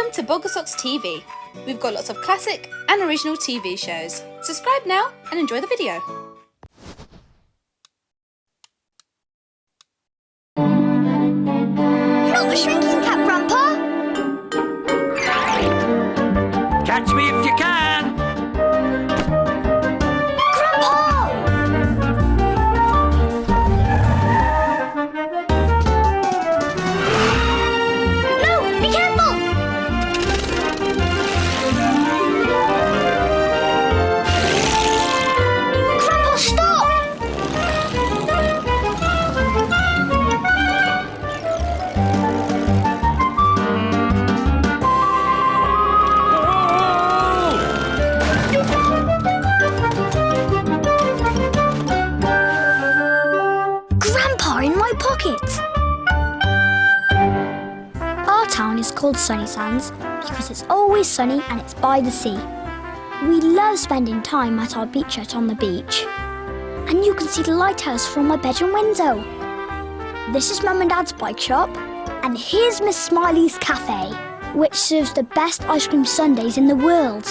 Welcome to Bogglesox TV. We've got lots of classic and original TV shows. Subscribe now and enjoy the video. Not the shrinking cap, Grandpa! Catch me if you can! Grandpa! No, be careful! Grandpa, stop! Grandpa, in my pocket! Our town is called Sunnysands because it's always sunny and it's by the sea. We love spending time at our beachette on the beach. And you can see the lighthouse from my bedroom window. This is Mum and Dad's bike shop. And here's Miss Smiley's cafe, which serves the best ice cream sundaes in the world.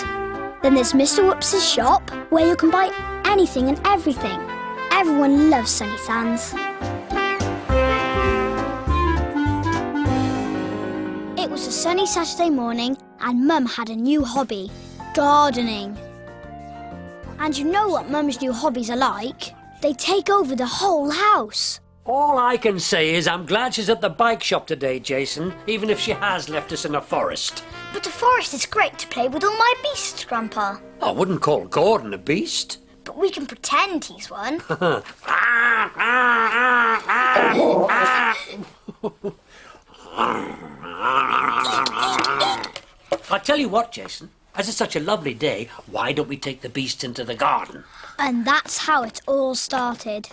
Then there's Mr Whoops's shop, where you can buy anything and everything. Everyone loves Sunnysands. It was a sunny Saturday morning and Mum had a new hobby, gardening. And you know what Mum's new hobbies are like? They take over the whole house. All I can say is I'm glad she's at the bike shop today, Jason, even if she has left us in a forest. But the forest is great to play with all my beasts, Grandpa. I wouldn't call Gordon a beast. But we can pretend he's one. I tell you what, Jason, as it's such a lovely day, why don't we take the beasts into the garden? And that's how it all started.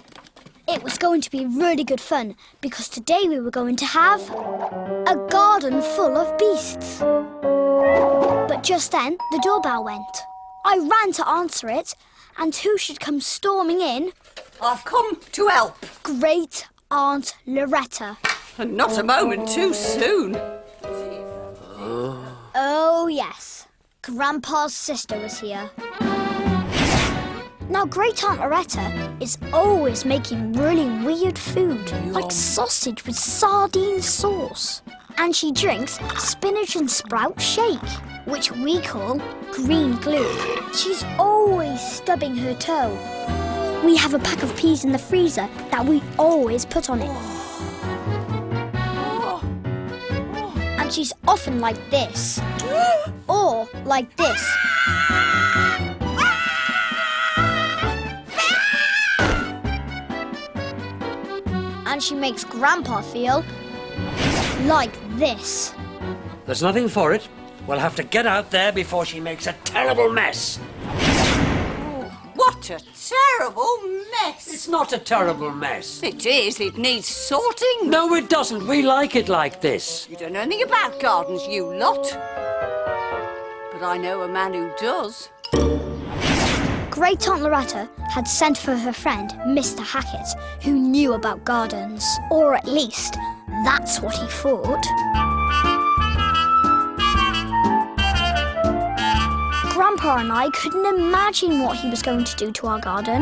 It was going to be really good fun because today we were going to have a garden full of beasts. But just then, the doorbell went. I ran to answer it, and who should come storming in? I've come to help. Great Aunt Loretta. And not a moment too soon. Oh, yes. Grandpa's sister was here. Now, Great Aunt Loretta is always making really weird food, like sausage with sardine sauce. And she drinks spinach and sprout shake, which we call green glue. She's always stubbing her toe. We have a pack of peas in the freezer that we always put on it. And she's often like this, or like this. And she makes Grandpa feel like this. There's nothing for it. We'll have to get out there before she makes a terrible mess. What a terrible mess. It's not a terrible mess. It is. It needs sorting. No, it doesn't. We like it like this. You don't know anything about gardens, you lot. But I know a man who does. Great Aunt Loretta had sent for her friend, Mr Hackit, who knew about gardens. Or at least, that's what he thought. Grandpa and I couldn't imagine what he was going to do to our garden.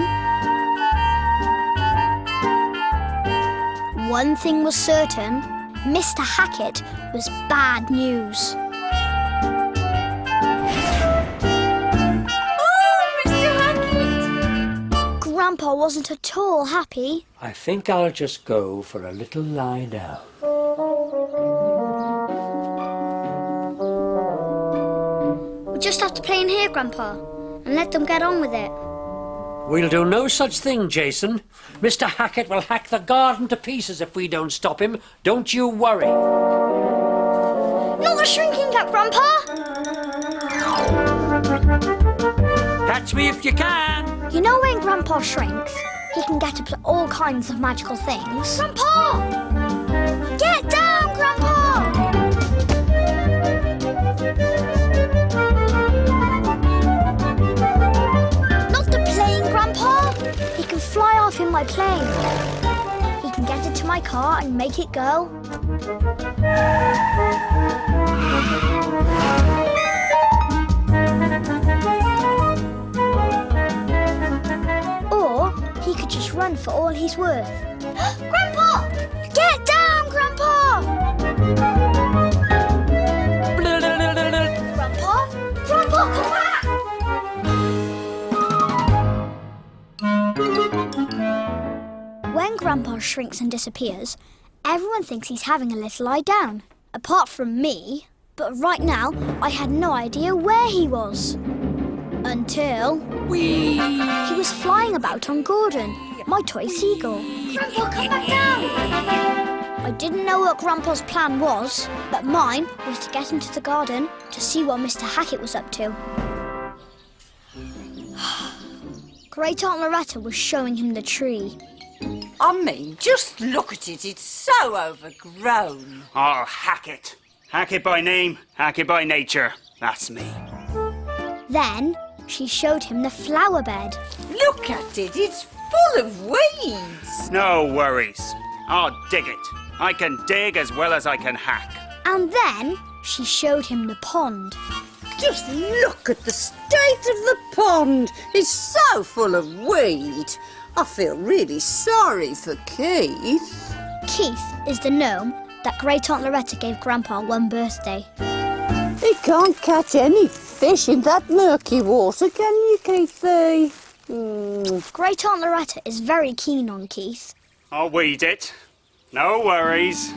One thing was certain, Mr Hackit was bad news. Grandpa wasn't at all happy. I think I'll just go for a little lie down. We'll just have to play in here, Grandpa, and let them get on with it. We'll do no such thing, Jason. Mr Hackit will hack the garden to pieces if we don't stop him. Don't you worry. Not the shrinking cap, Grandpa! Catch me if you can. You know when Grandpa shrinks, he can get up to all kinds of magical things. Grandpa! Get down, Grandpa! Not the plane, Grandpa! He can fly off in my plane. He can get into my car and make it go. he's worth. Grandpa! Get down, Grandpa! Grandpa? Grandpa, come back! When Grandpa shrinks and disappears, everyone thinks he's having a little lie down. Apart from me. But right now, I had no idea where he was. Until... Whee! He was flying about on Gordon, my toy seagull. Grandpa, come back down! I didn't know what Grandpa's plan was, but mine was to get into the garden to see what Mr Hackit was up to. Great Aunt Loretta was showing him the tree. I mean, just look at it. It's so overgrown. Oh, Hackit. Hackit by name, Hackit by nature. That's me. Then she showed him the flower bed. Look at it. It's full of weeds. No worries. I'll dig it. I can dig as well as I can hack. And then she showed him the pond. Just look at the state of the pond. It's so full of weed. I feel really sorry for Keith. Keith is the gnome that Great Aunt Loretta gave Grandpa one birthday. He can't catch any fish in that murky water, can you, Keithy? Great Aunt Loretta is very keen on Keith. I'll weed it. No worries.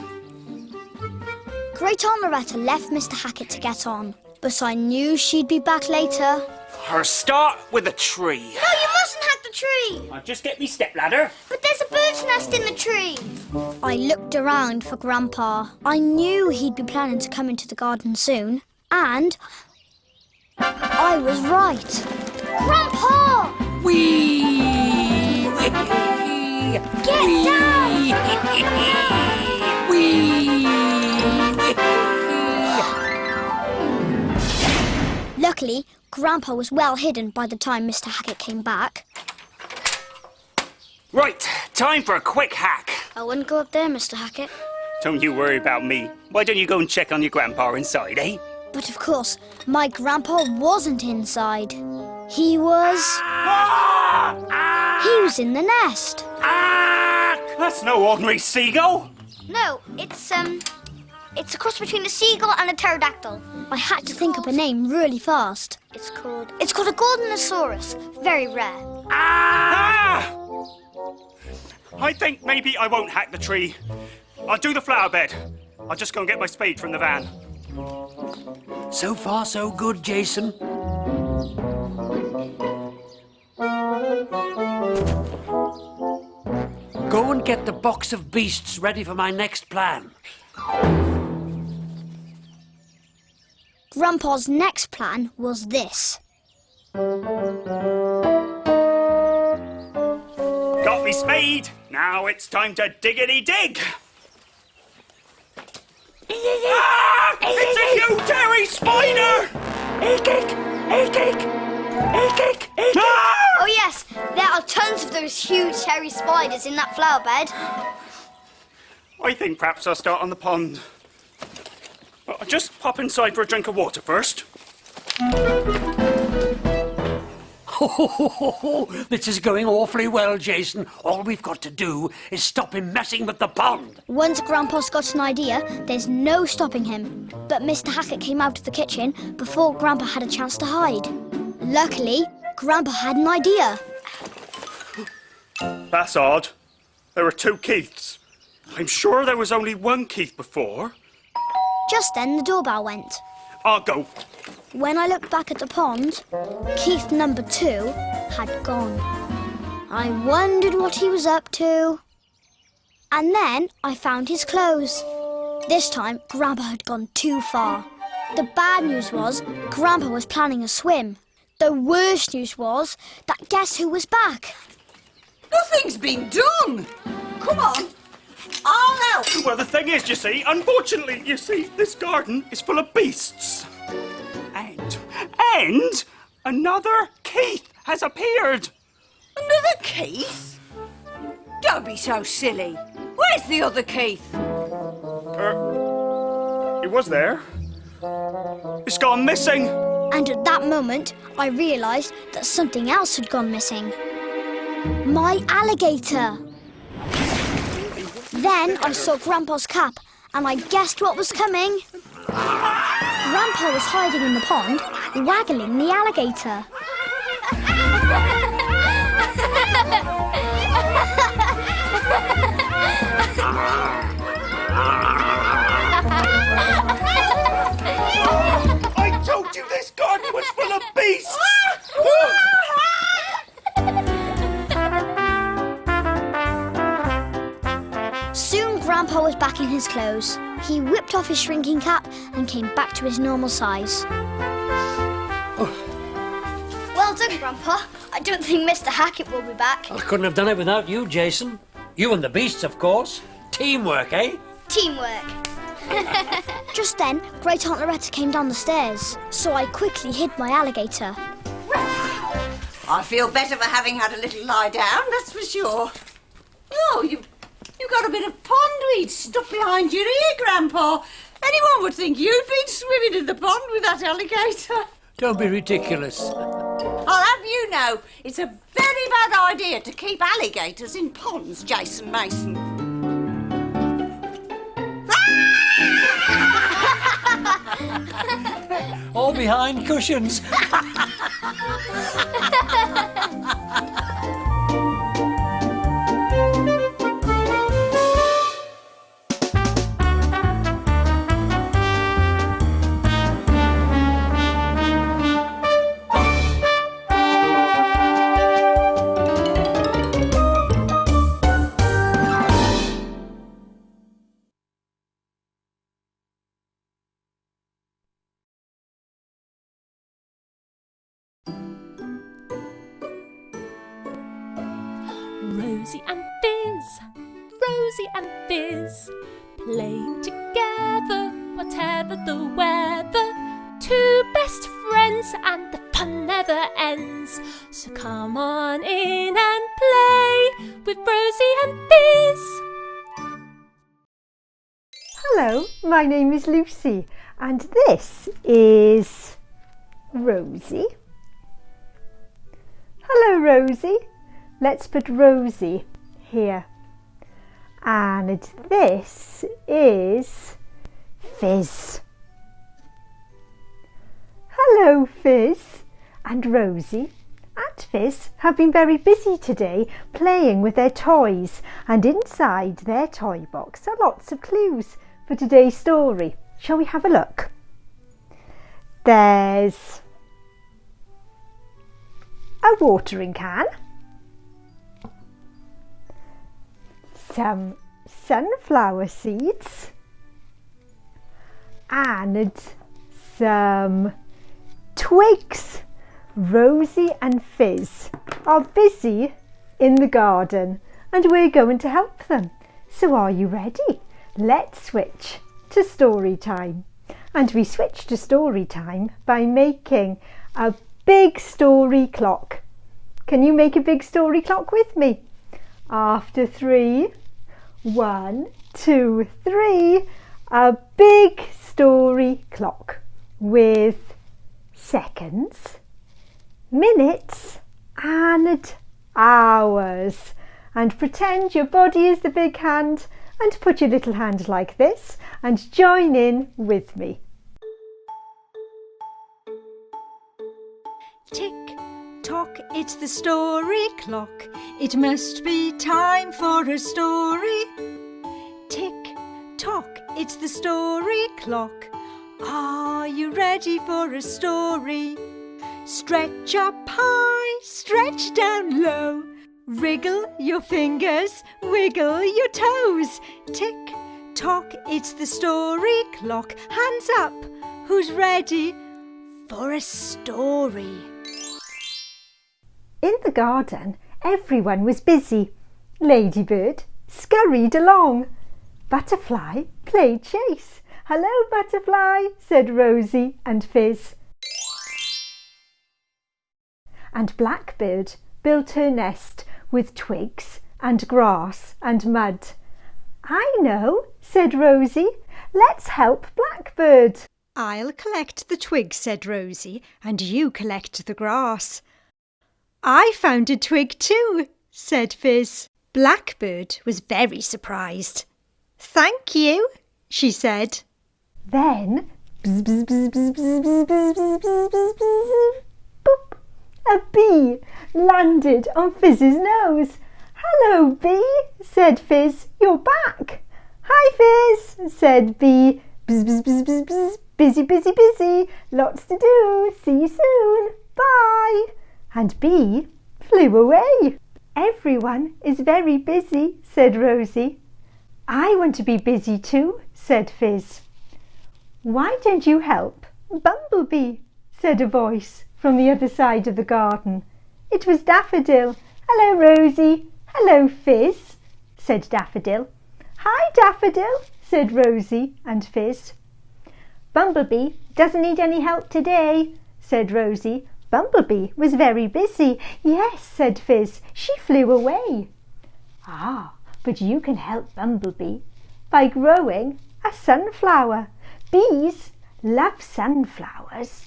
Great Aunt Loretta left Mr Hackit to get on, but I knew she'd be back later. Or start with a tree. No, you mustn't hack the tree! I'll just get me stepladder. But there's a bird's nest in the tree! I looked around for Grandpa. I knew he'd be planning to come into the garden soon, and I was right. Grandpa! Whee! Get down! Luckily, Grandpa was well hidden by the time Mr Hackit came back. Right, time for a quick hack. I wouldn't go up there, Mr Hackit. Don't you worry about me. Why don't you go and check on your grandpa inside, eh? But of course, my Grandpa wasn't inside. He was in the nest. That's no ordinary seagull. No, it's a cross between a seagull and a pterodactyl. I had to think up a name really fast. It's called a Gordanosaurus. Very rare. I think maybe I won't hack the tree. I'll do the flower bed. I'll just go and get my spade from the van. So far, so good, Jason. Go and get the box of beasts ready for my next plan. Grandpa's next plan was this. Got me spade. Now it's time to diggity dig. It's a huge hairy spider! Oh yes, there are tons of those huge hairy spiders in that flower bed. I think perhaps I'll start on the pond. I'll just pop inside for a drink of water first. This is going awfully well, Jason. All we've got to do is stop him messing with the pond. Once Grandpa's got an idea, there's no stopping him. But Mr Hackit came out of the kitchen before Grandpa had a chance to hide. Luckily, Grandpa had an idea. That's odd. There are two Keiths. I'm sure there was only one Keith before. Just then, the doorbell went. I'll go. When I looked back at the pond, Keith number 2 had gone. I wondered what he was up to. And then I found his clothes. This time, Grandpa had gone too far. The bad news was Grandpa was planning a swim. The worst news was that guess who was back? Nothing's been done. Come on. I'll help. Well, the thing is, unfortunately, this garden is full of beasts. And another Keith has appeared. Another Keith? Don't be so silly. Where's the other Keith? He was there. He's gone missing. And at that moment, I realised that something else had gone missing. My alligator. Then I saw Grandpa's cap and I guessed what was coming. Grandpa was hiding in the pond, waggling the alligator. I told you this garden was full of beasts! Soon Grandpa was back in his clothes. He whipped off his shrinking cap and came back to his normal size. Well done, Grandpa. I don't think Mr Hackit will be back. I couldn't have done it without you, Jason. You and the beasts, of course. Teamwork, eh? Teamwork. Just then, Great Aunt Loretta came down the stairs, so I quickly hid my alligator. I feel better for having had a little lie down, that's for sure. Oh, you got a bit of pondweed stuck behind your ear, Grandpa. Anyone would think you'd been swimming in the pond with that alligator. Don't be ridiculous. I'll have you know, it's a very bad idea to keep alligators in ponds, Jason Mason. All behind cushions. Rosy and Fizz, Rosy and Fizz, playing together, whatever the weather. Two best friends and the fun never ends. So come on in and play with Rosy and Fizz. Hello, my name is Lucy and this is Rosy. Hello, Rosy. Let's put Rosy here. And this is Fizz. Hello, Fizz. And Rosy and Fizz have been very busy today playing with their toys, and inside their toy box are lots of clues for today's story. Shall we have a look? There's a watering can, some sunflower seeds, and some twigs. Rosy and Fizz are busy in the garden and we're going to help them. So are you ready? Let's switch to story time. And we switch to story time by making a big story clock. Can you make a big story clock with me? After 3, 1, 2, 3, a big story clock with seconds, minutes and hours. And pretend your body is the big hand and put your little hand like this and join in with me. Tick tock, it's the story clock. It must be time for a story. Tick tock, it's the story clock. Are you ready for a story? Stretch up high, stretch down low. Wriggle your fingers, wiggle your toes. Tick tock, it's the story clock. Hands up, who's ready for a story? In the garden, everyone was busy. Ladybird scurried along. Butterfly played chase. Hello, Butterfly, said Rosy and Fizz. And Blackbird built her nest with twigs and grass and mud. I know, said Rosy. Let's help Blackbird. I'll collect the twigs, said Rosy, and you collect the grass. I found a twig too, said Fizz. Blackbird was very surprised. "Thank you," she said. Then, bzz, bzz, bzz, bzz, bzz, bzz, bzz, bzz, bzz, bzz, bzz, boop, a bee landed on Fizz's nose. "Hello, bee," said Fizz. "You're back." "Hi, Fizz," said bee. "Bzz, bzz, bzz, bzz, bzz. Busy, busy, busy. Lots to do. See you soon. Bye." And bee flew away. "Everyone is very busy," said Rosy. "I want to be busy too," said Fizz. "Why don't you help Bumblebee?" said a voice from the other side of the garden. It was Daffodil. "Hello, Rosy." "Hello, Fizz," said Daffodil. "Hi, Daffodil," said Rosy and Fizz. "Bumblebee doesn't need any help today," said Rosy. "Bumblebee was very busy." "Yes," said Fizz, "she flew away." "Ah, but you can help Bumblebee by growing a sunflower. Bees love sunflowers.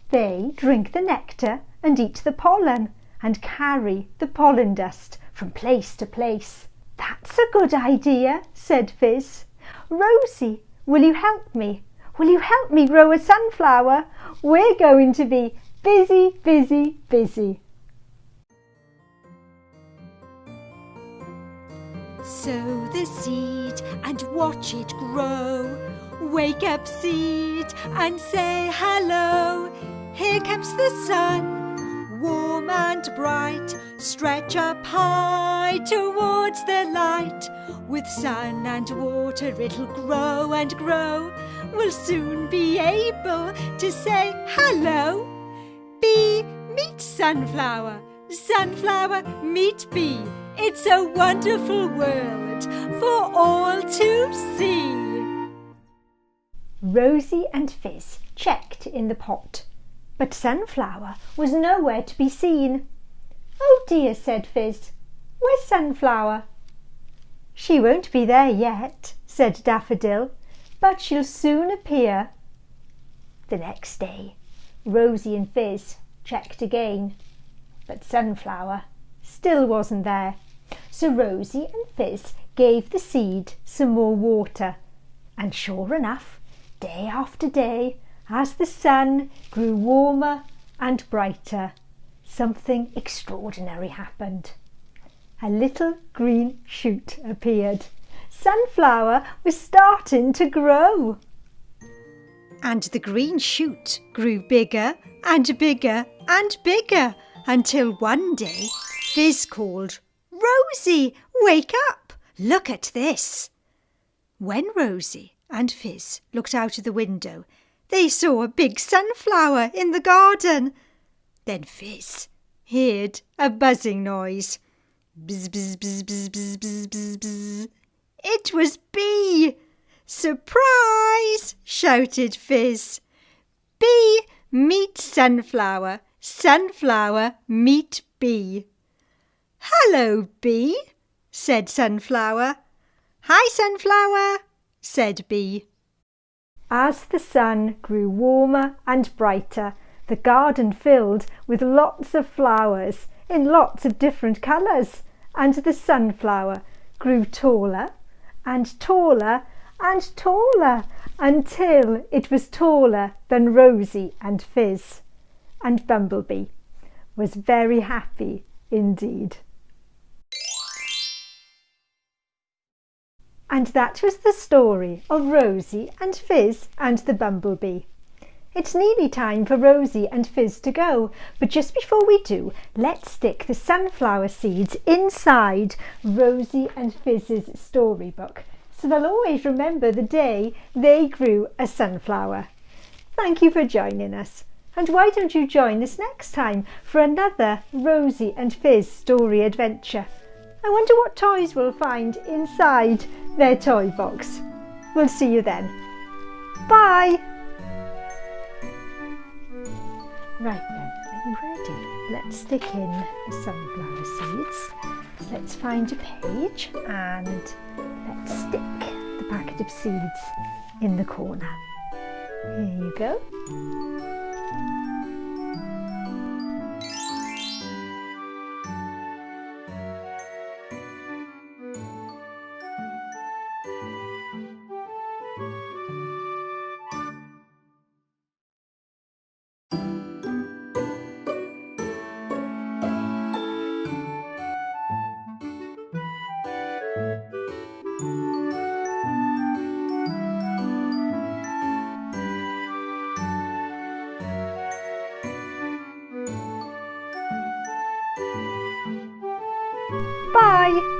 They drink the nectar and eat the pollen and carry the pollen dust from place to place." "That's a good idea," said Fizz. "Rosy, will you help me? Will you help me grow a sunflower? We're going to be busy, busy, busy." Sow the seed and watch it grow. Wake up, seed, and say hello. Here comes the sun, warm and bright. Stretch up high towards the light. With sun and water it'll grow and grow. We'll soon be able to say hello. Bee meet sunflower, sunflower meet bee. It's a wonderful world for all to see. Rosy and Fizz checked in the pot, but Sunflower was nowhere to be seen. "Oh dear," said Fizz. "Where's Sunflower?" "She won't be there yet," said Daffodil, "but she'll soon appear." The next day, Rosy and Fizz checked again, but Sunflower still wasn't there. So Rosy and Fizz gave the seed some more water, and sure enough, day after day, as the sun grew warmer and brighter, something extraordinary happened. A little green shoot appeared. Sunflower was starting to grow. And the green shoot grew bigger and bigger and bigger until one day Fizz called, "Rosy, wake up! Look at this!" When Rosy and Fizz looked out of the window, they saw a big sunflower in the garden. Then Fizz heard a buzzing noise. Bzz, bzz, bzz, bzz, bzz, bzz, bzz, bzz. It was Bee! "Surprise!" shouted Fizz. "Bee meet sunflower, sunflower meet bee." "Hello, Bee," said Sunflower. "Hi, Sunflower," said Bee. As the sun grew warmer and brighter, the garden filled with lots of flowers in lots of different colours, and the sunflower grew taller and taller and taller until it was taller than Rosy and Fizz. And Bumblebee was very happy indeed. And that was the story of Rosy and Fizz and the Bumblebee. It's nearly time for Rosy and Fizz to go, but just before we do, let's stick the sunflower seeds inside Rosy and Fizz's storybook, so they'll always remember the day they grew a sunflower. Thank you for joining us, and why don't you join us next time for another Rosy and Fizz story adventure? I wonder what toys we'll find inside their toy box. We'll see you then. Bye! Right then, are you ready? Let's stick in the sunflower seeds. Let's find a page and let's stick the packet of seeds in the corner. Here you go. Bye.